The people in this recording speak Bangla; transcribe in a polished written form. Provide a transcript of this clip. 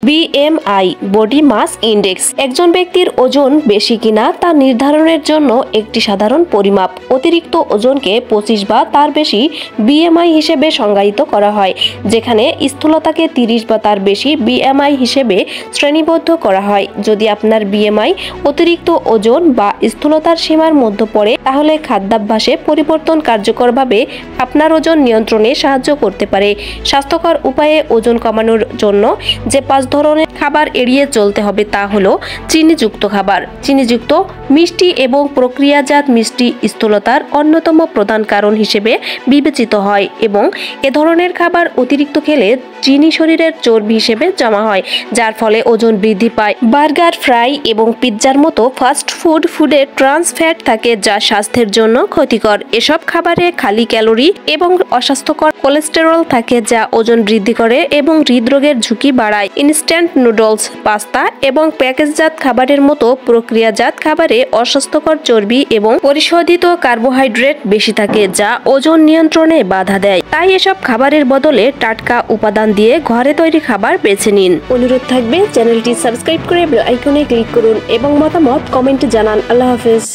বিএমআই বডি মাস ইন্ডেক্স একজন ব্যক্তির ওজন বেশি কিনা তা নির্ধারণের জন্য একটি সাধারণ পরিমাপ। অতিরিক্ত ওজনকে 25 বা তার বেশি বিএমআই হিসেবে সংজ্ঞায়িত করা হয়, যেখানে স্থূলতাকে 30 বা তার বেশি বিএমআই হিসেবে শ্রেণীবদ্ধ করা হয়। যদি আপনার বিএমআই অতিরিক্ত ওজন বা স্থূলতার সীমার মধ্যে পড়ে, তাহলে খাদ্যাভ্যাসে পরিবর্তন কার্যকরভাবে আপনার ওজন নিয়ন্ত্রণে সাহায্য করতে পারে। স্বাস্থ্যকর উপায়ে ওজন কমানোর জন্য যে 5 ধরনের খাবার এড়িয়ে চলতে হবে তা হলো চিনিযুক্ত খাবার। চিনিযুক্ত মিষ্টি এবং প্রক্রিয়াজাত মিষ্টি স্থূলতার অন্যতম প্রধান কারণ হিসেবে বিবেচিত হয় এবং এ ধরনের খাবার অতিরিক্ত খেলে চিনি শরীরের চর্বি হিসেবে জমা হয়, যার ফলে ওজন বৃদ্ধি পায়। বার্গার, ফ্রাই এবং পিৎজার মতো ফাস্ট ফুডে ট্রান্স ফ্যাট থাকে, যা স্বাস্থ্যের জন্য ক্ষতিকর। এসব খাবারে খালি ক্যালোরি এবং অস্বাস্থ্যকর কোলেস্টেরল থাকে, যা ওজন বৃদ্ধি করে এবং হৃদরোগের ঝুঁকি বাড়ায়। ইনস্ট্যান্ট নুডলস, পাস্তা এবং প্যাকেজজাত খাবারের মতো প্রক্রিয়াজাত খাবারে অস্বাস্থ্যকর চর্বি এবং পরিশোধিত কার্বোহাইড্রেট বেশি থাকে, যা ওজন নিয়ন্ত্রণে বাধা দেয়। তাই এসব খাবারের বদলে টাটকা উপাদান দিয়ে ঘরে তৈরি খাবার বেছে নিন। অনুরোধ থাকবে চ্যানেলটি সাবস্ক্রাইব করে বেল আইকনে ক্লিক করুন এবং মতামত কমেন্টে জানান। আল্লাহ হাফেজ।